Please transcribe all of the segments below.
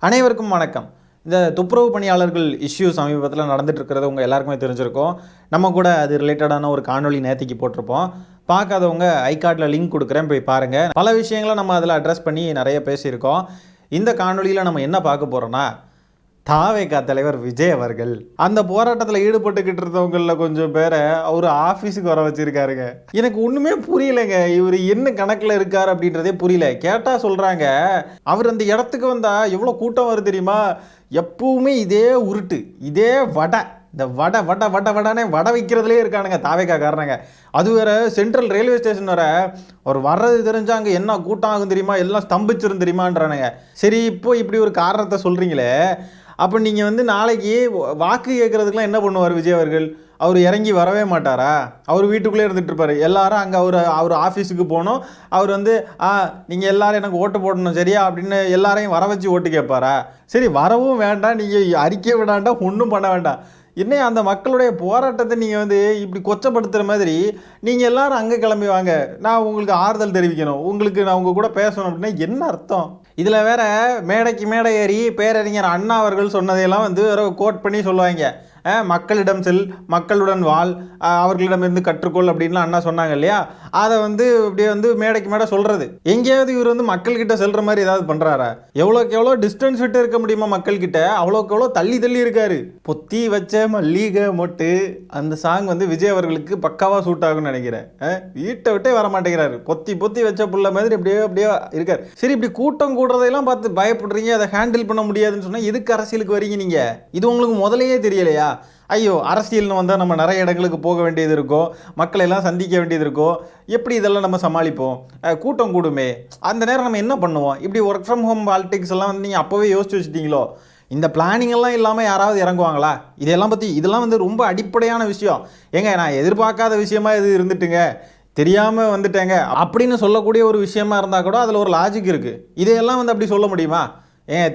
அனைவருக்கும் வணக்கம். இந்த துப்புரவு பணியாளர்கள் இஷ்யூ சமீபத்தில் நடந்துட்டு இருக்கிறது உங்கள் எல்லாருக்குமே தெரிஞ்சிருக்கும். நம்ம கூட அது ரிலேட்டடான ஒரு காணொலி நேத்திக்கு போட்டிருப்போம். பார்க்காதவங்க ஐகார்டில் லிங்க் கொடுக்குறேன், போய் பாருங்கள். பல விஷயங்களை நம்ம அதில் அட்ரஸ் பண்ணி நிறைய பேசியிருக்கோம். இந்த காணொலியில் நம்ம என்ன பார்க்க போகிறோன்னா, தாவேகா தலைவர் விஜய் அவர்கள் அந்த போராட்டத்தில் ஈடுபட்டுக்கிட்டு இருந்தவங்களில் கொஞ்சம் பேரை அவர் ஆஃபீஸுக்கு வர வச்சிருக்காருங்க. எனக்கு ஒன்றுமே புரியலைங்க. இவர் என்ன கணக்கில் இருக்கார் அப்படின்றதே புரியல. கேட்டால் சொல்கிறாங்க, அவர் அந்த இடத்துக்கு வந்தால் எவ்வளோ கூட்டம் வருது தெரியுமா, எப்பவுமே இதே உருட்டு, இதே வடை, இந்த வடனே வடை வைக்கிறதுலே இருக்கானுங்க தாவேகா காரணங்க. அது வேற சென்ட்ரல் ரயில்வே ஸ்டேஷன் வர அவர் வர்றது தெரிஞ்சா அங்கே என்ன கூட்டம் ஆகும் தெரியுமா, எல்லாம் ஸ்தம்பிச்சிரும் தெரியுமான்றானுங்க. சரி, இப்போ இப்படி ஒரு காரணத்தை சொல்கிறீங்களே, அப்போ நீங்கள் நாளைக்கு வாக்கு கேட்குறதுக்குலாம் என்ன பண்ணுவார் விஜய் அவர்கள்? அவர் இறங்கி வரவே மாட்டாரா? அவர் வீட்டுக்குள்ளே இருந்துகிட்டு இருப்பார். எல்லாரும் அங்கே அவர் ஆஃபீஸுக்கு போகணும். அவர் நீங்கள் எல்லாரும் எனக்கு ஓட்டு போடணும் சரியா அப்படின்னு எல்லாரையும் வர வச்சு ஓட்டு கேட்பாரா? சரி, வரவும் வேண்டாம், நீங்கள் அறிக்கை விடாண்டாம், ஒன்றும் பண்ண வேண்டாம். என்ன அந்த மக்களுடைய போராட்டத்தை நீங்கள் இப்படி கொச்சப்படுத்துகிற மாதிரி நீங்கள் எல்லாரும் அங்கே கிளம்பி வாங்க, நான் உங்களுக்கு ஆறுதல் தெரிவிக்கணும், உங்களுக்கு நான் உங்கள் கூட பேசணும் அப்படின்னா என்ன அர்த்தம்? இதில் வேற மேடைக்கு மேடை ஏறி பேரறிஞர் அண்ணா அவர்கள் சொன்னதையெல்லாம் வேற கோட் பண்ணி சொல்லுவாங்க. மக்களிடம் செல், மக்களுடன் வாழ், அவர்களிடமிருந்து கற்றுக்கொள் அப்படின்லாம் அண்ணா சொன்னாங்க இல்லையா? அதை அப்படியே மேடைக்கு மேடை சொல்கிறது. எங்கேயாவது இவர் மக்கள்கிட்ட செல்கிற மாதிரி ஏதாவது பண்ணுறாரா? எவ்வளோக்கு எவ்வளோ டிஸ்டன்ஸ் விட்டு இருக்க முடியுமா மக்கள்கிட்ட, அவ்வளோக்கு எவ்வளோ தள்ளி தள்ளி இருக்காரு. பொத்தி வச்ச மல்லிகை மொட்டு அந்த சாங் விஜய் அவர்களுக்கு பக்காவாக சூட் ஆகும்னு நினைக்கிறேன். வீட்டை விட்டே வர மாட்டேங்கிறாரு. பொத்தி வச்ச புள்ள மாதிரி அப்படியே இருக்கார். சரி, இப்படி கூட்டம் கூடுறதையெல்லாம் பார்த்து பயப்படுறீங்க, அதை ஹேண்டில் பண்ண முடியாதுன்னு சொன்னால் எதுக்கு அரசியலுக்கு வரீங்க நீங்கள்? இது உங்களுக்கு முதலையே தெரியலையா? ஐயோ, அரசியல்னு வந்தால் நம்ம நிறைய இடங்களுக்கு போக வேண்டியது இருக்கும், மக்களை எல்லாம் சந்திக்க வேண்டியது இருக்கும், எப்படி இதெல்லாம் நம்ம சமாளிப்போம்? கூட்டம் கூடுமே, அந்த நேரம் நம்ம என்ன பண்ணுவோம்? இப்படி ஒர்க் ஃப்ரம் ஹோம் பாலிடிக்ஸ் எல்லாம் நீங்கள் அப்போவே யோசிச்சு வச்சுட்டீங்களோ? இந்த பிளானிங் எல்லாம் இல்லாமல் யாராவது இறங்குவாங்களா? இதெல்லாம் ரொம்ப அடிப்படையான விஷயம். ஏங்க, நான் எதிர்பார்க்காத விஷயமா இது இருந்துட்டுங்க, தெரியாமல் வந்துட்டேங்க அப்படின்னு சொல்லக்கூடிய ஒரு விஷயமா இருந்தால் கூட அதில் ஒரு லாஜிக் இருக்குது. இதையெல்லாம் அப்படி சொல்ல முடியுமா?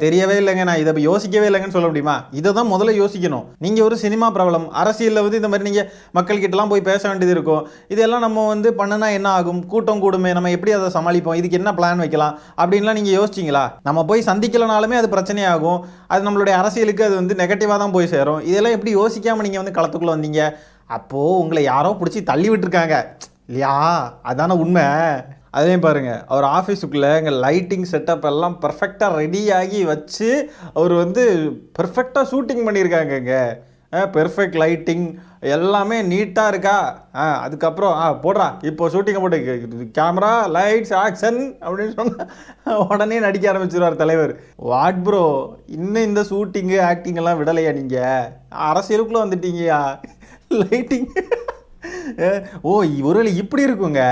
தெரியவே இல்லைங்க, நான் இதை யோசிக்கவே இல்லைங்கன்னு சொல்ல முடியுமா? இதை தான் முதல்ல யோசிக்கணும். நீங்கள் ஒரு சினிமா பிரபலம், அரசியலில் இந்த மாதிரி நீங்கள் மக்கள்கிட்டலாம் போய் பேச வேண்டியது இருக்கும். இதெல்லாம் நம்ம பண்ணுனா என்ன ஆகும்? கூட்டம் கூடுமே, நம்ம எப்படி அதை சமாளிப்போம், இதுக்கு என்ன பிளான் வைக்கலாம் அப்படின்லாம் நீங்கள் யோசிச்சிங்களா? நம்ம போய் சந்திக்கலனாலுமே அது பிரச்சனையாகும், அது நம்மளுடைய அரசியலுக்கு அது நெகட்டிவாக தான் போய் சேரும். இதெல்லாம் எப்படி யோசிக்காமல் நீங்கள் களத்துக்குள்ளே வந்தீங்க? அப்போது உங்களை யாரோ பிடிச்சி தள்ளி விட்டுருக்காங்க இல்லையா? அதான உண்மை. அதையும் பாருங்கள், அவர் ஆஃபீஸுக்குள்ளே இங்கே லைட்டிங் செட்டப் எல்லாம் பர்ஃபெக்டாக ரெடியாகி வச்சு அவர் பர்ஃபெக்டாக ஷூட்டிங் பண்ணியிருக்காங்கங்க. பெர்ஃபெக்ட் லைட்டிங் எல்லாமே நீட்டாக இருக்கா? அதுக்கப்புறம் போடுறா இப்போ ஷூட்டிங்கை போட்டு கேமரா லைட்ஸ் ஆக்ஷன் அப்படின்னு சொன்னால் உடனே நடிக்க ஆரம்பிச்சிருவார் தலைவர். வாட் ப்ரோ, இன்னும் இந்த ஷூட்டிங்கு ஆக்டிங் எல்லாம் விடலையா? நீங்கள் அரசியலுக்குள்ளே வந்துட்டீங்கயா? லைட்டிங் ஒருவேளை இப்படி இருக்குங்க.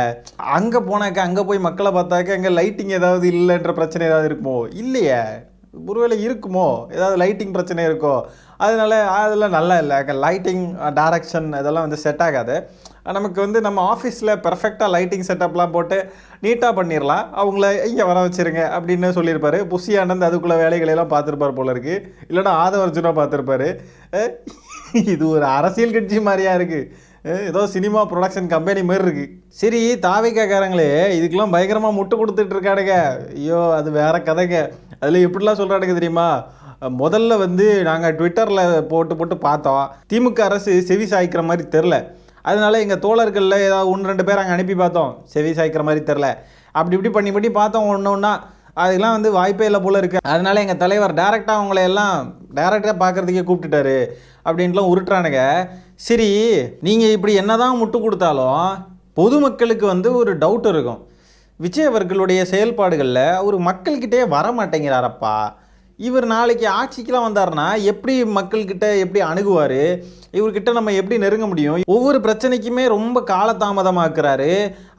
அங்கே போனாக்க, அங்கே போய் மக்களை பார்த்தாக்க அங்கே லைட்டிங் ஏதாவது இல்லைன்ற பிரச்சனை ஏதாவது இருக்குமோ? இல்லையே, ஒருவேளை இருக்குமோ, ஏதாவது லைட்டிங் பிரச்சனை இருக்கோ? அதெல்லாம் நல்லா இல்லை. லைட்டிங் டைரக்ஷன் இதெல்லாம் செட் ஆகாது நமக்கு. நம்ம ஆஃபீஸில் பெர்ஃபெக்டாக லைட்டிங் செட்டப்லாம் போட்டு நீட்டாக பண்ணிடலாம், அவங்கள இங்கே வர வச்சுருங்க அப்படின்னு சொல்லியிருப்பார். புஷி ஆனந்த் அதுக்குள்ளே வேலைகளெல்லாம் பார்த்துருப்பார் போல இருக்குது, இல்லைனா ஆதவர்ஜுனா பார்த்துருப்பாரு. இது ஒரு அரசியல் கட்சி மாதிரியா இருக்குது, ஏதோ சினிமா ப்ரொடக்ஷன் கம்பெனி மாதிரி இருக்குது. சரி, தாவேகாக்காரங்களே இதுக்கெல்லாம் பயங்கரமாக முட்டு கொடுத்துட்டு இருக்கானுங்க. ஐயோ, அது வேற கதைங்க. அதில் எப்படிலாம் சொல்கிறானுங்க தெரியுமா? முதல்ல நாங்கள் ட்விட்டரில் போட்டு பார்த்தோம், திமுக அரசு செவி சாய்க்கிற மாதிரி தெரில, அதனால எங்கள் தோழர்களில் ஏதாவது 1-2 பேர் அங்கே அனுப்பி பார்த்தோம், செவி சாய்க்கிற மாதிரி தெரில, அப்படி இப்படி பண்ணி பார்த்தோம். ஒன்றா அதெல்லாம் வாய்ப்பே இல்லை போல இருக்குது. அதனால எங்கள் தலைவர் டேரெக்டாக அவங்கள எல்லாம் டேரெக்டாக பார்க்குறதுக்கே கூப்பிட்டுட்டாரு அப்படின்ட்டுலாம் உருட்டுறானுங்க. சரி, நீங்கள் இப்படி என்ன தான் முட்டு கொடுத்தாலும் பொதுமக்களுக்கு ஒரு டவுட் இருக்கும். விஜய் அவர்களுடைய செயல்பாடுகளில் அவர் மக்கள்கிட்டே வர மாட்டேங்கிறாரப்பா. இவர் நாளைக்கு ஆட்சிக்கெலாம் வந்தார்னா எப்படி மக்கள்கிட்ட எப்படி அணுகுவார்? இவர்கிட்ட நம்ம எப்படி நெருங்க முடியும்? ஒவ்வொரு பிரச்சனைக்குமே ரொம்ப காலதாமதமாக்குறாரு.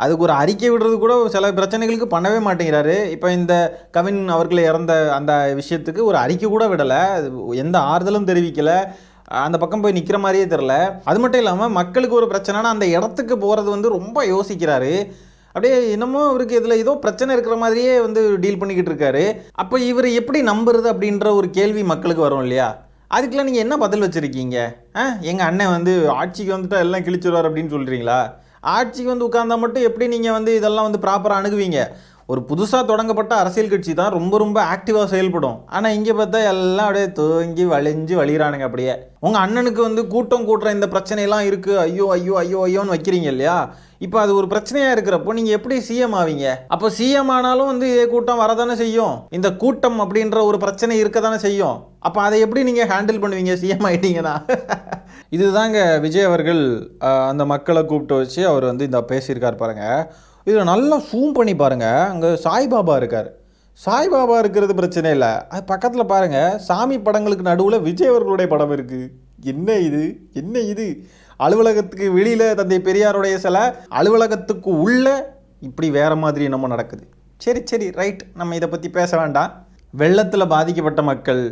அதுக்கு ஒரு அறிக்கை விடுறது கூட சில பிரச்சனைகளுக்கு பண்ணவே மாட்டேங்கிறாரு. இப்போ இந்த கவின் அவர்களை இறந்த அந்த விஷயத்துக்கு ஒரு அறிக்கை கூட விடலை, எந்த ஆறுதலும் தெரிவிக்கலை, அந்த பக்கம் போய் நிற்கிற மாதிரியே தெரில. அது மட்டும் இல்லாமல் மக்களுக்கு ஒரு பிரச்சனைனா அந்த இடத்துக்கு போகிறது ரொம்ப யோசிக்கிறாரு. அப்படியே என்னமோ அவருக்கு இதில் ஏதோ பிரச்சனை இருக்கிற மாதிரியே டீல் பண்ணிக்கிட்டு இருக்காரு. அப்போ இவர் எப்படி நம்புறது அப்படின்ற ஒரு கேள்வி மக்களுக்கு வரும் இல்லையா? அதுக்கெல்லாம் நீங்கள் என்ன பதில் வச்சுருக்கீங்க? எங்கள் அண்ணன் ஆட்சிக்கு வந்துட்டால் எல்லாம் கிழிச்சிடுவார் அப்படின்னு சொல்கிறீங்களா? ஆட்சிக்கு உட்கார்ந்தா மட்டும் எப்படி நீங்கள் இதெல்லாம் ப்ராப்பராக அணுகுவீங்க? ஒரு புதுசாக தொடங்கப்பட்ட அரசியல் கட்சி தான் ரொம்ப ரொம்ப ஆக்டிவாக செயல்படும். ஆனால் இங்கே பார்த்தா எல்லாம் அப்படியே தூங்கி வழிஞ்சு வழிகிறானுங்க. அப்படியே உங்கள் அண்ணனுக்கு வந்து கூட்டம் கூட்டுற இந்த பிரச்சனையெல்லாம் இருக்குது, ஐயோ ஐயோ ஐயோ ஐயோன்னு வைக்கிறீங்க இல்லையா? இப்போ அது ஒரு பிரச்சனையாக இருக்கிறப்போ நீங்கள் எப்படி சிஎம் ஆவீங்க? அப்போ சிஎம் ஆனாலும் வந்து கூட்டம் வரதானே செய்யும். இந்த கூட்டம் அப்படின்ற ஒரு பிரச்சனை இருக்க தானே செய்யும். அப்போ அதை எப்படி நீங்கள் ஹேண்டில் பண்ணுவீங்க சிஎம் ஆகிட்டீங்கன்னா? இதுதாங்க விஜய் அவர்கள் அந்த மக்களை கூப்பிட்டு வச்சு அவர் வந்து இந்த பேசியிருக்கார் பாருங்கள். இதில் நல்லா ஜூம் பண்ணி பாருங்கள். அங்கே சாய்பாபா இருக்கார். சாய்பாபா இருக்கிறது பிரச்சனை இல்லை, அது பக்கத்தில் பாருங்கள் சாமி படங்களுக்கு நடுவில் விஜய் அவர்களுடைய படம் இருக்குது. என்ன இது, என்ன இது? அலுவலகத்துக்கு வெளியில் தந்தை பெரியாருடைய சில, அலுவலகத்துக்கு உள்ள இப்படி வேறு மாதிரி நம்ம நடக்குது. சரி சரி ரைட், நம்ம இதை பற்றி பேச வேண்டாம். வெள்ளத்தில் பாதிக்கப்பட்ட மக்கள்,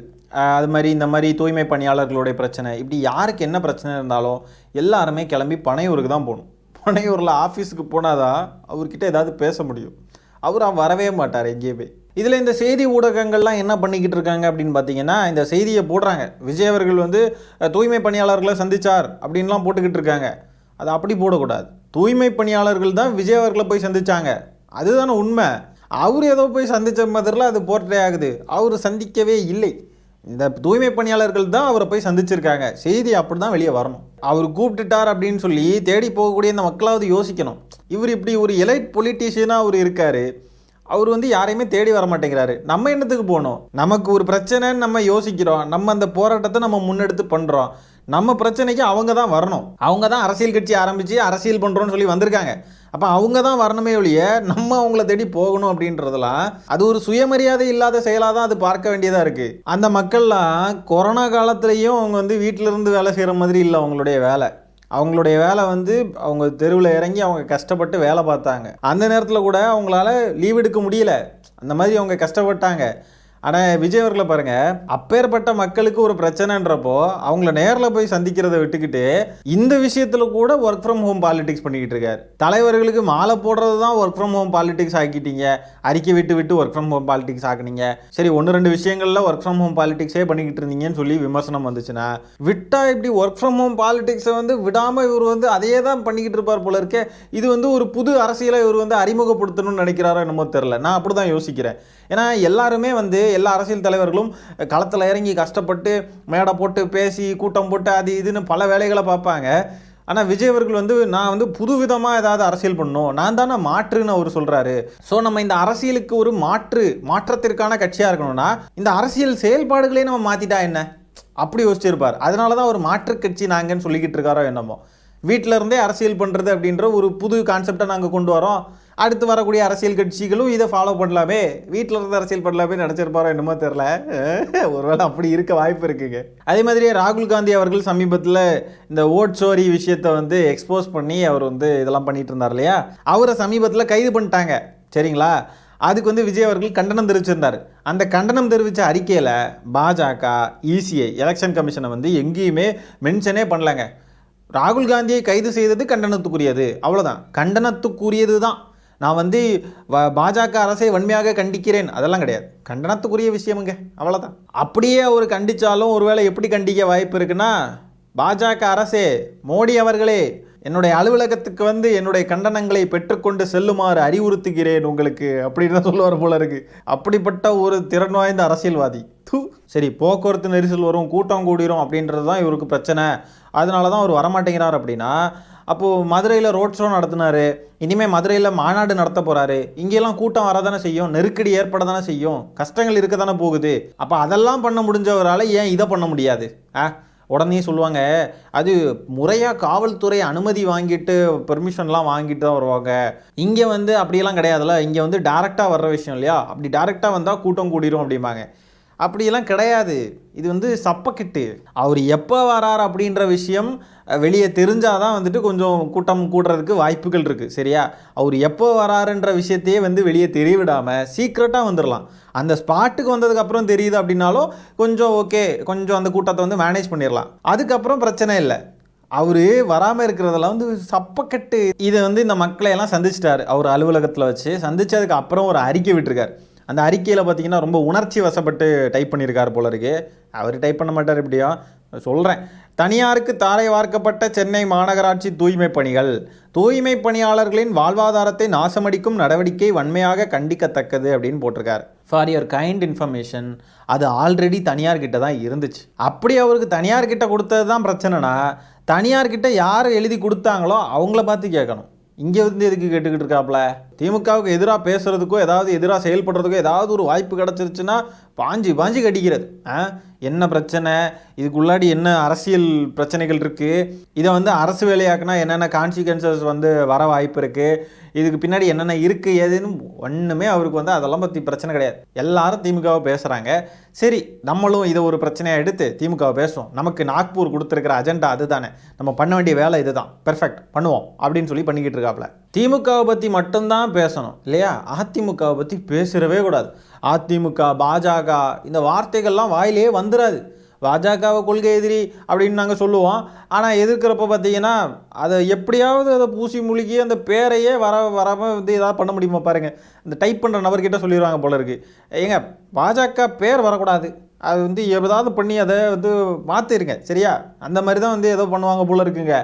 அது மாதிரி இந்த மாதிரி தூய்மை பணியாளர்களுடைய பிரச்சனை, இப்படி யாருக்கு என்ன பிரச்சனை இருந்தாலும் எல்லாருமே கிளம்பி பனையூருக்கு தான் போகணும். பனையூரில் ஆஃபீஸுக்கு போனால் தான் அவர்கிட்ட ஏதாவது பேச முடியும். அவர் வரவே மாட்டார் எங்கேயுமே. இதில் இந்த செய்தி ஊடகங்கள்லாம் என்ன பண்ணிக்கிட்டு இருக்காங்க அப்படின்னு பார்த்தீங்கன்னா, இந்த செய்தியை போடுறாங்க. விஜய் அவர்கள் வந்து தூய்மை பணியாளர்களை சந்தித்தார் அப்படின்லாம் போட்டுக்கிட்டு இருக்காங்க. அது அப்படி போடக்கூடாது. தூய்மை பணியாளர்கள் தான் விஜய் அவர்களை போய் சந்தித்தாங்க, அதுதானே உண்மை. அவர் ஏதோ போய் சந்தித்த மாதிரிலாம் அது போர்ட்ரே ஆகுது. அவர் சந்திக்கவே இல்லை. இந்த தூய்மை பணியாளர்கள் தான் அவரை போய் சந்திச்சிருக்காங்க. செய்தி அப்படி தான் வெளியே வரணும். அவர் கூப்பிட்டுட்டார் அப்படின்னு சொல்லி தேடி போகக்கூடிய இந்த மக்களாவது யோசிக்கணும். இவர் இப்படி ஒரு எலைட் பொலிட்டீஷியனாக அவர் இருக்கார். அவர் வந்து யாரையுமே தேடி வர மாட்டேங்கிறாரு. நம்ம என்னத்துக்கு போகணும்? நமக்கு ஒரு பிரச்சனைன்னு நம்ம யோசிக்கிறோம், நம்ம அந்த போராட்டத்தை நம்ம முன்னெடுத்து பண்ணுறோம். நம்ம பிரச்சனைக்கு அவங்க தான் வரணும். அவங்க தான் அரசியல் கட்சி ஆரம்பித்து அரசியல் பண்ணுறோன்னு சொல்லி வந்திருக்காங்க. அப்போ அவங்க தான் வரணுமே ஒழிய நம்ம அவங்கள தேடி போகணும் அப்படின்றதெல்லாம் அது ஒரு சுயமரியாதை இல்லாத செயலாக தான் அது பார்க்க வேண்டியதாக இருக்குது. அந்த மக்கள்லாம் கொரோனா காலத்துலேயும் அவங்க வந்து வீட்டிலேருந்து வேலை செய்கிற மாதிரி இல்லை அவங்களுடைய வேலை. அவங்களுடைய வேலை வந்து அவங்க தெருவில் இறங்கி அவங்க கஷ்டப்பட்டு வேலை பார்த்தாங்க. அந்த நேரத்தில் கூட அவங்களால லீவ் எடுக்க முடியல, அந்த மாதிரி அவங்க கஷ்டப்பட்டாங்க. ஆனால் விஜய் அவர்களை பாருங்கள், அப்பேற்பட்ட மக்களுக்கு ஒரு பிரச்சனைன்றப்போ அவங்கள நேரில் போய் சந்திக்கிறத விட்டுக்கிட்டு இந்த விஷயத்தில் கூட ஒர்க் ஃப்ரம் ஹோம் பாலிடிக்ஸ் பண்ணிக்கிட்டு இருக்காரு. தலைவர்களுக்கு மாலை போடுறது தான் ஒர்க் ஃப்ரம் ஹோம் பாலிடிக்ஸ் ஆக்கிட்டீங்க, அறிக்கை விட்டு விட்டு ஒர்க் ஃப்ரம் ஹோம் பாலிடிக்ஸ் ஆக்குனீங்க. சரி, 1-2 விஷயங்களில் ஒர்க் ஃப்ரம் ஹோம் பாலிடிக்ஸே பண்ணிக்கிட்டு இருந்தீங்கன்னு சொல்லி விமர்சனம் வந்துச்சுன்னா, விட்டால் இப்படி ஒர்க் ஃப்ரம் ஹோம் பாலிடிக்ஸை வந்து விடாமல் இவர் வந்து அதையே தான் பண்ணிக்கிட்டு இருப்பார் போல இருக்கே. இது வந்து ஒரு புது அரசியலை இவர் வந்து அறிமுகப்படுத்தணும்னு நினைக்கிறாரோ என்னமோ தெரில. நான் அப்படி தான் யோசிக்கிறேன். ஏன்னா எல்லாருமே வந்து எல்லா அரசியல் தலைவர்களும் களத்தில் இறங்கி கஷ்டப்பட்டு மேடை போட்டு பேசி கூட்டம் போட்டு அது இதுன்னு பல வேலைகளை பார்ப்பாங்க. ஆனால் விஜய் அவர்கள் வந்து நான் வந்து புது விதமாக ஏதாவது அரசியல் பண்ணணும், நான் தானே மாற்றுன்னு அவர் சொல்கிறாரு. ஸோ நம்ம இந்த அரசியலுக்கு ஒரு மாற்றத்திற்கான கட்சியாக இருக்கணும்னா இந்த அரசியல் செயல்பாடுகளே நம்ம மாற்றிட்டா என்ன அப்படி யோசிச்சிருப்பார். அதனால தான் ஒரு மாற்று கட்சி நாங்கன்னு சொல்லிக்கிட்டு இருக்காரோ என்னமோ. வீட்டில் இருந்தே அரசியல் பண்ணுறது அப்படின்ற ஒரு புது கான்செப்டை நாங்கள் கொண்டு வரோம், அடுத்து வரக்கூடிய அரசியல் கட்சிகளும் இதை ஃபாலோ பண்ணலாமே, வீட்டில் இருந்து அரசியல் பண்ணலாமே நினச்சிருப்பாரோ என்னமோ தெரில. ஒருவேளை அப்படி இருக்க வாய்ப்பு இருக்குங்க. அதே மாதிரியே ராகுல் காந்தி அவர்கள் சமீபத்தில் இந்த ஓட் சோரி விஷயத்தை வந்து எக்ஸ்போஸ் பண்ணி அவர் வந்து இதெல்லாம் பண்ணிட்டு இருந்தார் இல்லையா, அவரை சமீபத்தில் கைது பண்ணிட்டாங்க. சரிங்களா? அதுக்கு வந்து விஜய் அவர்கள் கண்டனம் தெரிவிச்சிருந்தார். அந்த கண்டனம் தெரிவித்த அறிக்கையில் பாஜக, இசிஐ, எலெக்ஷன் கமிஷனை வந்து எங்கேயுமே மென்ஷனே பண்ணலங்க. ராகுல் காந்தியை கைது செய்தது கண்டனத்துக்குரியது, அவ்வளோதான், கண்டனத்துக்குரியது தான். நான் வந்து பாஜக அரசை வன்மையாக கண்டிக்கிறேன் அதெல்லாம் கிடையாது, கண்டனத்துக்குரிய விஷயமுங்க, அவ்வளோதான். அப்படியே அவர் கண்டித்தாலும் ஒருவேளை எப்படி கண்டிக்க வாய்ப்பு இருக்குன்னா, பாஜக அரசே, மோடி அவர்களே, என்னுடைய அலுவலகத்துக்கு வந்து என்னுடைய கண்டனங்களை பெற்றுக்கொண்டு செல்லுமாறு அறிவுறுத்துகிறேன் உங்களுக்கு அப்படின்னு தான் சொல்லுவார் போல இருக்கு. அப்படிப்பட்ட ஒரு திறன் வாய்ந்த அரசியல்வாதி. சரி, போக்குவரத்து நெரிசல் வரும், கூட்டம் கூடிரும் அப்படின்றது தான் இவருக்கு பிரச்சனை, அதனால தான் அவர் வரமாட்டேங்கிறார் அப்படின்னா, அப்போது மதுரையில் ரோட் ஷோ நடத்தினார், இனிமேல் மதுரையில் மாநாடு நடத்த போகிறாரு, இங்கெல்லாம் கூட்டம் வரதானே செய்யும், நெருக்கடி ஏற்பட தானே செய்யும், கஷ்டங்கள் இருக்க தானே போகுது. அப்போ அதெல்லாம் பண்ண முடிஞ்சவரால் ஏன் இதை பண்ண முடியாது? உடனே சொல்லுவாங்க அது முறையாக காவல்துறை அனுமதி வாங்கிட்டு பெர்மிஷன்லாம் வாங்கிட்டு தான் வருவாங்க. இங்கே வந்து அப்படியெல்லாம் கிடையாதுல்ல, இங்கே வந்து டேரெக்டாக வர்ற விஷயம் இல்லையா, அப்படி டேரெக்டாக வந்தால் கூட்டம் கூடிரும் அப்படிம்பாங்க. அப்படியெல்லாம் கிடையாது, இது வந்து சப்பக்கிட்டு. அவர் எப்போ வரார் அப்படின்ற விஷயம் வெளியே தெரிஞ்சாதான் வந்துட்டு கொஞ்சம் கூட்டம் கூடுறதுக்கு வாய்ப்புகள் இருக்குது. சரியா? அவர் எப்போ வராருன்ற விஷயத்தையே வந்து வெளியே தெரியவிடாமல் சீக்ரெட்டாக வந்துடலாம். அந்த ஸ்பாட்டுக்கு வந்ததுக்கப்புறம் தெரியுது அப்படின்னாலும் கொஞ்சம் ஓகே, கொஞ்சம் அந்த கூட்டத்தை வந்து மேனேஜ் பண்ணிடலாம், அதுக்கப்புறம் பிரச்சனை இல்லை. அவர் வராமல் இருக்கிறதெல்லாம் வந்து சப்பக்கட்டு. இதை வந்து இந்த மக்களையெல்லாம் சந்திச்சிட்டார் அவர் அலுவலகத்தில் வச்சு. சந்தித்ததுக்கு அப்புறம் ஒரு அறிக்கை விட்டுருக்கார். அந்த அறிக்கையில் பார்த்தீங்கன்னா ரொம்ப உணர்ச்சி வசப்பட்டு டைப் பண்ணியிருக்கார் போல இருக்கு. அவர் டைப் பண்ண மாட்டார், எப்படியோ சொல்கிறேன். தனியாருக்கு தாரை வார்க்கப்பட்ட சென்னை மாநகராட்சி தூய்மை பணிகள். தூய்மை பணியாளர்களின் வாழ்வாதாரத்தை நாசமடிக்கும் நடவடிக்கை வன்மையாக கண்டிக்கத்தக்கது அப்படின்னு போட்டிருக்காரு. ஃபார் யுவர் கைண்ட் இன்ஃபர்மேஷன், அது ஆல்ரெடி தனியார்கிட்ட தான் இருந்துச்சு. அப்படி அவருக்கு தனியார்கிட்ட கொடுத்தது தான் பிரச்சனைனா, தனியார்கிட்ட யார் எழுதி கொடுத்தாங்களோ அவங்கள பார்த்து கேட்கணும். இங்கே வந்து எதுக்கு கேட்டுக்கிட்டு இருக்காப்புல? திமுகவுக்கு எதிராக பேசுகிறதுக்கோ ஏதாவது எதிராக செயல்படுறதுக்கோ ஏதாவது ஒரு வாய்ப்பு கிடச்சிருச்சுன்னா பாஞ்சு கடிக்கிறது. என்ன பிரச்சனை, இதுக்குள்ளாடி என்ன அரசியல் பிரச்சனைகள் இருக்குது, இதை வந்து அரசு வேலையாக்குனா என்னென்ன கான்சிக்வன்சஸ் வந்து வர வாய்ப்பு இருக்குது, இதுக்கு பின்னாடி என்னென்ன இருக்குது ஏதுன்னு ஒன்றுமே அவருக்கு வந்து அதெல்லாம் பற்றி பிரச்சனை கிடையாது. எல்லாரும் திமுகவை பேசுகிறாங்க. சரி, நம்மளும் இதை ஒரு பிரச்சனையாக எடுத்து திமுகவை பேசுவோம். நமக்கு நாக்பூர் கொடுத்துருக்கிற அஜெண்டா அது தானே, நம்ம பண்ண வேண்டிய வேலை இதுதான், பெர்ஃபெக்ட் பண்ணுவோம் அப்படின்னு சொல்லி பண்ணிக்கிட்டு இருக்காப்புல. திமுகவை பற்றி மட்டும்தான் பேசணும் இல்லையா? அதிமுகவை பற்றி பேசுகிறவே கூடாது. அதிமுக, பாஜக இந்த வார்த்தைகள்லாம் வாயிலே வந்துடாது. பாஜகவை கொள்கை எதிரி அப்படின்னு நாங்கள் சொல்லுவோம். ஆனால் எதிர்க்கிறப்ப பார்த்தீங்கன்னா அதை எப்படியாவது அதை பூசி முழுகி அந்த பேரையே வராமல் வந்து ஏதாவது பண்ண முடியுமா பாருங்கள். இந்த டைப் பண்ணுற நபர்கிட்ட சொல்லிடுவாங்க போல இருக்குது, ஏங்க பாஜக பேர் வரக்கூடாது, அது வந்து ஏதாவது பண்ணி அதை வந்து மாற்றிருங்க சரியா, அந்த மாதிரி தான் வந்து ஏதோ பண்ணுவாங்க போல இருக்குங்க.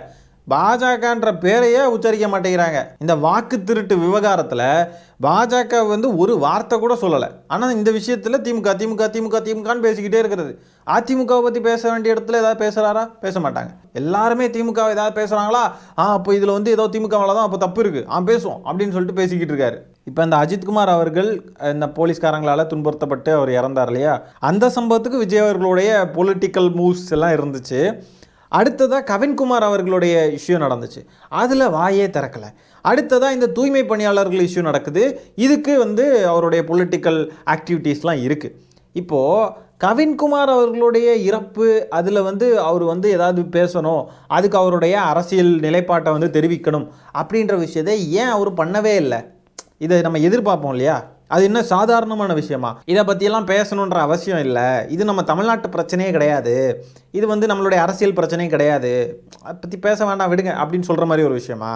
பாஜகன்ற பேரையே உச்சரிக்க மாட்டேங்கிறாங்க. இந்த வாக்கு திருட்டு விவகாரத்தில் பாஜக வந்து ஒரு வார்த்தை கூட சொல்லலை. ஆனால் இந்த விஷயத்தில் திமுக திமுக திமுக திமுகன்னு பேசிக்கிட்டே இருக்கிறது. அதிமுகவை பற்றி பேச வேண்டிய இடத்துல ஏதாவது பேசுகிறாரா? பேச மாட்டாங்க. எல்லாருமே திமுக ஏதாவது பேசுகிறாங்களா? அப்போ இதில் வந்து ஏதோ திமுகவால் தான் அப்போ தப்பு இருக்குது, பேசுவோம் அப்படின்னு சொல்லிட்டு பேசிக்கிட்டு இருக்காரு. இப்போ இந்த அஜித்குமார் அவர்கள் இந்த போலீஸ்காரங்களால் துன்புறுத்தப்பட்டு அவர் இறந்தார் இல்லையா, அந்த சம்பவத்துக்கு விஜய் அவர்களுடைய பொலிட்டிக்கல் மூவ்ஸ் எல்லாம் இருந்துச்சு. அடுத்ததாக கவின்குமார் அவர்களுடைய இஷ்யூ நடந்துச்சு, அதில் வாயே திறக்கலை. அடுத்ததாக இந்த தூய்மை பணியாளர்கள் இஷ்யூ நடக்குது, இதுக்கு வந்து அவருடைய பொலிட்டிக்கல் ஆக்டிவிட்டீஸ்லாம் இருக்குது. இப்போது கவின்குமார் அவர்களுடைய இறப்பு, அதில் வந்து அவர் வந்து ஏதாவது பேசணும், அதுக்கு அவருடைய அரசியல் நிலைப்பாட்டை வந்து தெரிவிக்கணும் அப்படின்ற விஷயத்தை ஏன் அவர் பண்ணவே இல்லை? இதை நம்ம எதிர்பார்ப்போம் இல்லையா? அது என்ன சாதாரணமான விஷயமா? இதை பற்றியெல்லாம் பேசணுன்ற அவசியம் இல்லை. இது நம்ம தமிழ்நாட்டு பிரச்சனையே கிடையாது, இது வந்து நம்மளுடைய அரசியல் பிரச்சனையும் கிடையாது, அதை பற்றி பேச வேண்டாம் விடுங்க அப்படின்னு சொல்கிற மாதிரி ஒரு விஷயமா?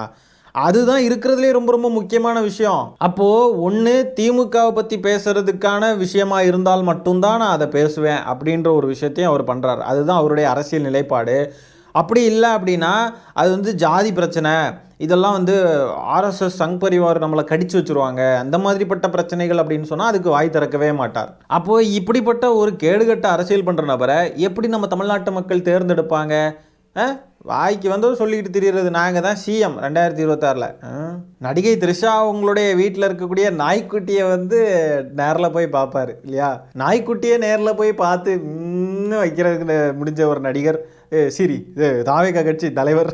அதுதான் இருக்கிறதுலே ரொம்ப ரொம்ப முக்கியமான விஷயம். அப்போது ஒன்று திமுகவை பற்றி பேசுகிறதுக்கான விஷயமா இருந்தால் மட்டும்தான் நான் அதை பேசுவேன் அப்படின்ற ஒரு விஷயத்தையும் அவர் பண்ணுறார். அதுதான் அவருடைய அரசியல் நிலைப்பாடு. அப்படி இல்லை அப்படின்னா அது வந்து ஜாதி பிரச்சனை, இதெல்லாம் வந்து ஆர்எஸ்எஸ் சங் பரிவார் நம்மளை கடிச்சு வச்சுருவாங்க, அந்த மாதிரிப்பட்ட பிரச்சனைகள் அப்படின்னு சொன்னால் அதுக்கு வாய் திறக்கவே மாட்டார். அப்போது இப்படிப்பட்ட ஒரு கேடுகட்ட அரசியல் பண்ணுற நபரை எப்படி நம்ம தமிழ்நாட்டு மக்கள் தேர்ந்தெடுப்பாங்க? வாய்க்கு வந்து சொல்லிக்கிட்டு திரிகிறது நாங்கள் தான் சிஎம் 2026. நடிகை த்ரிஷா அவங்களுடைய வீட்டில் இருக்கக்கூடிய நாய்க்குட்டியை வந்து நேரில் போய் பார்ப்பார் இல்லையா? நாய்க்குட்டியை நேரில் போய் பார்த்து வைக்கிறதுக்கு முடிஞ்ச ஒரு நடிகர் சரி தாவேகா கட்சி தலைவர்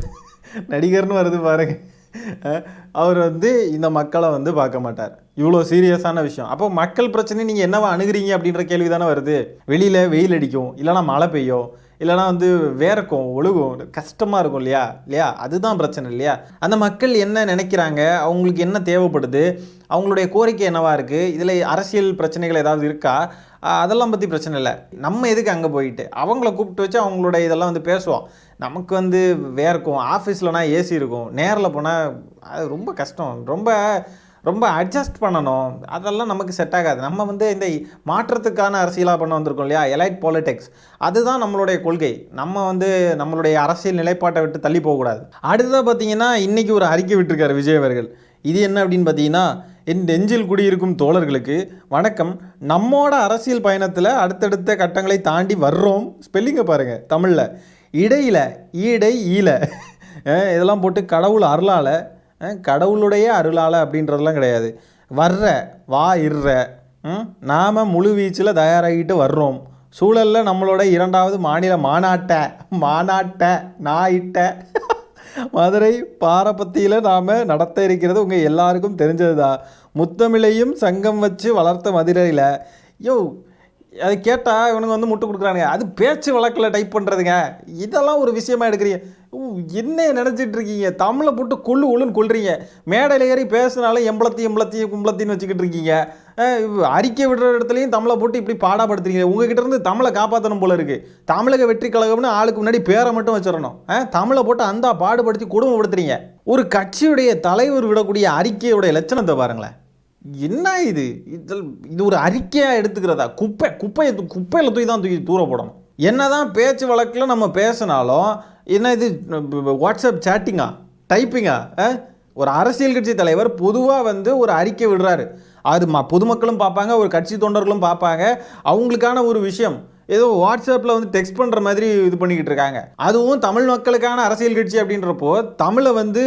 நடிகர்னு வருது பாருங்க, அவர் வந்து இந்த மக்களை வந்து பார்க்க மாட்டார். இவ்வளோ சீரியஸான விஷயம். அப்போ மக்கள் பிரச்சனை நீங்கள் என்னவா அணுகுறீங்க அப்படின்ற கேள்வி தானே வருது. வெளியில் வெயில் அடிக்கும், இல்லைனா மழை பெய்யும், இல்லைனா வந்து வேர்க்கும் ஒழுகும், கஷ்டமாக இருக்கும் இல்லையா? அதுதான் பிரச்சனை இல்லையா? அந்த மக்கள் என்ன நினைக்கிறாங்க, அவங்களுக்கு என்ன தேவைப்படுது, அவங்களுடைய கோரிக்கை என்னவா இருக்குது, இதில் அரசியல் பிரச்சனைகள் ஏதாவது இருக்கா, அதெல்லாம் பற்றி பிரச்சனை இல்லை. நம்ம எதுக்கு அங்கே போயிட்டு அவங்கள கூப்பிட்டு வச்சு அவங்களோட இதெல்லாம் வந்து பேசுவோம். நமக்கு வந்து வேர்க்கும், ஆஃபீஸ்லனா ஏசி இருக்கும், நேரில் போனால் அது ரொம்ப கஷ்டம், ரொம்ப அட்ஜஸ்ட் பண்ணணும், அதெல்லாம் நமக்கு செட் ஆகாது. நம்ம வந்து இந்த மாற்றத்துக்கான அரசியலாக பண்ண வந்திருக்கோம் இல்லையா, எலைட் பாலிடிக்ஸ், அதுதான் நம்மளுடைய கொள்கை. நம்ம வந்து நம்மளுடைய அரசியல் நிலைப்பாட்டை விட்டு தள்ளி போகக்கூடாது. அடுத்ததாக பார்த்தீங்கன்னா இன்றைக்கி ஒரு அறிக்கை விட்டுருக்காரு விஜய் அவர்கள். இது என்ன அப்படின்னு பார்த்தீங்கன்னா, என் நெஞ்சில் குடியிருக்கும் தோழர்களுக்கு வணக்கம், நம்மோட அரசியல் பயணத்தில் அடுத்தடுத்த கட்டங்களை தாண்டி வர்றோம். ஸ்பெல்லிங்கை பாருங்கள் தமிழில், இடையில் ஈடை ஈல இதெல்லாம் போட்டு கடவுள் அருளால், கடவுளுடைய அருளால் அப்படின்றதெல்லாம் கிடையாது. வர்ற வா இர்ற நாம் முழு வீச்சில் தயாராகிட்டு வர்றோம். சூழலில் நம்மளோட 2வது மாநில மாநாட்டை நாயிட்ட மதுரை பாரபத்தியில் நாம் நடத்த இருக்கிறது உங்கள் எல்லாருக்கும் தெரிஞ்சது தான். முத்தமிழையும் சங்கம் வச்சு வளர்த்த மதுரையில் அது கேட்டால் இவனுங்க வந்து முட்டு கொடுக்குறானுங்க. அது பேச்சு வழக்கில் டைப் பண்ணுறதுங்க, இதெல்லாம் ஒரு விஷயமா எடுக்கிறீங்க. என்ன நினச்சிட்டு இருக்கீங்க? தமிழை போட்டு கொள்ளுன்னு கொள்றீங்க. மேடையில் ஏறி பேசுனாலும் கும்பளத்தின்னு வச்சுக்கிட்டு இருக்கீங்க. அறிக்கை விடுற இடத்துலையும் தமிழை போட்டு இப்படி பாடாப்படுத்துறீங்க. உங்ககிட்ட இருந்து தமிழை காப்பாற்றணும் போல இருக்குது. தமிழக வெற்றி கழகம்னு ஆளுக்கு முன்னாடி பேரை மட்டும் வச்சிடணும். தமிழை போட்டு அந்த பாடுபடுத்தி குடும்பப்படுத்துறீங்க. ஒரு கட்சியுடைய தலைவர் விடக்கூடிய அறிக்கையுடைய லட்சணத்தை பாருங்களேன். என்ன இது இதில் இது ஒரு அறிக்கையாக எடுத்துக்கிறதா? குப்பையில் தூக்கி தூர போடணும். என்னதான் பேச்சு வழக்கில் நம்ம பேசினாலும் என்ன இது வாட்ஸ்அப் சேட்டிங்கா, டைப்பிங்கா? ஒரு அரசியல் கட்சி தலைவர் பொதுவாக வந்து ஒரு அறிக்கை விடுறாரு, அது பொதுமக்களும் பார்ப்பாங்க, ஒரு கட்சி தொண்டர்களும் பார்ப்பாங்க. அவங்களுக்கான ஒரு விஷயம் ஏதோ வாட்ஸ்அப்பில் வந்து டெக்ஸ்ட் பண்ணுற மாதிரி இது பண்ணிக்கிட்டு இருக்காங்க. அதுவும் தமிழ் மக்களுக்கான அரசியல் கட்சி அப்படின்றப்போ தமிழை வந்து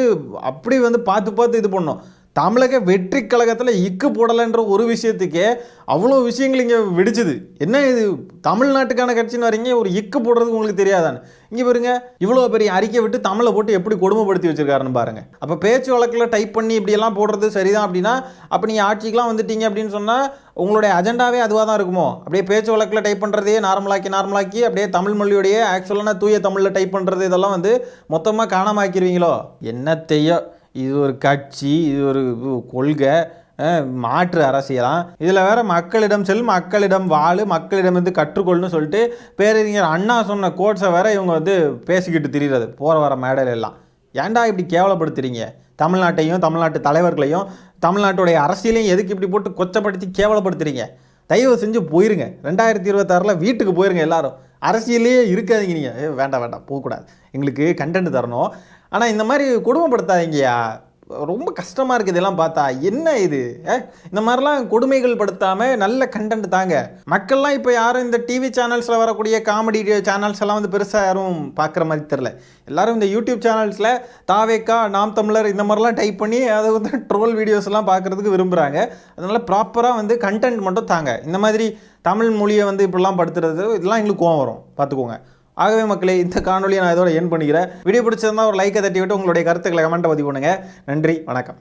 அப்படி வந்து பார்த்து இது பண்ணோம். தமிழக வெற்றி கழகத்தில் இக்கு போடலைன்ற ஒரு விஷயத்துக்கே அவ்வளோ விஷயங்கள் இங்கே வெடிச்சுது. என்ன இது தமிழ்நாட்டுக்கான கட்சின்னு வரீங்க, ஒரு இக்கு போடுறதுக்கு உங்களுக்கு தெரியாதான்னு? இங்கே பாருங்க, இவ்வளோ பெரிய அறிக்கை விட்டு தமிழை போட்டு எப்படி கொடுமைப்படுத்தி வச்சிருக்காருன்னு பாருங்கள். அப்போ பேச்சு வழக்கில் டைப் பண்ணி இப்படியெல்லாம் போடுறது சரிதான் அப்படின்னா, அப்போ நீங்கள் ஆட்சிக்கெலாம் வந்துட்டீங்க அப்படின்னு சொன்னால் உங்களுடைய அஜெண்டாவே அதுவாக தான் இருக்குமோ? அப்படியே பேச்சு வழக்கில் டைப் பண்ணுறதே நார்மலாக்கி அப்படியே தமிழ் மொழியுடைய ஆக்சுவலான தூய தமிழில் டைப் பண்ணுறது இதெல்லாம் வந்து மொத்தமாக காணாமல் ஆக்கிடுவீங்களோ? என்னத்தையோ இது ஒரு கட்சி, இது ஒரு கொள்கை, மாற்று அரசியலாம். இதில் வேற மக்களிடம் செல், மக்களிடம் வாழு, மக்களிடம் வந்து கற்றுக்கொள்னு சொல்லிட்டு பேரறிஞர் அண்ணா சொன்ன கோட்ஸை வேற இவங்க வந்து பேசிக்கிட்டு திரிகிறது போகிற வர மேடையில எல்லாம். ஏன்டா இப்படி கேவலப்படுத்துறீங்க தமிழ்நாட்டையும், தமிழ்நாட்டு தலைவர்களையும், தமிழ்நாட்டுடைய அரசியலையும் எதுக்கு இப்படி போட்டு கொச்சப்படுத்தி கேவலப்படுத்துறீங்க? தயவு செஞ்சு போயிருங்க. 2026 வீட்டுக்கு போயிருங்க எல்லாரும். அரசியலே இருக்காதீங்க நீங்கள். வேண்டாம் போகக்கூடாது, எங்களுக்கு கண்டென்ட் தரணும். ஆனால் இந்த மாதிரி கொடுமைப்படுத்தாதீங்கயா, ரொம்ப கஷ்டமாக இருக்குது இதெல்லாம் பார்த்தா. என்ன இது? இந்த மாதிரிலாம் கொடுமைகள் படுத்தாமல் நல்ல கண்டென்ட் தாங்க. மக்கள்லாம் இப்போ யாரும் இந்த டிவி சேனல்ஸில் வரக்கூடிய காமெடி சேனல்ஸ் எல்லாம் வந்து பெருசாக யாரும் பார்க்குற மாதிரி தெரில. எல்லோரும் இந்த யூடியூப் சேனல்ஸில் தாவேக்கா, நாம் தமிழர் இந்த மாதிரிலாம் டைப் பண்ணி அதை வந்து ட்ரோல் வீடியோஸ்லாம் பார்க்குறதுக்கு விரும்புகிறாங்க. அதனால் ப்ராப்பராக வந்து கண்டென்ட் மட்டும் தாங்க. இந்த மாதிரி தமிழ் மொழியை வந்து இப்படிலாம் படுத்துறது இதெல்லாம் எங்களுக்கு கோவம் வரும், பார்த்துக்கோங்க. ஆகவே மக்களே, இந்த காணொலியை நான் இதோட என் பண்ணிக்கிறேன். வீடியோ பிடிச்சிருந்தா ஒரு லைக்கை தட்டி விட்டு உங்களுடைய கருத்துக்களை கமெண்ட்டை பதிவு பண்ணுங்கள். நன்றி, வணக்கம்.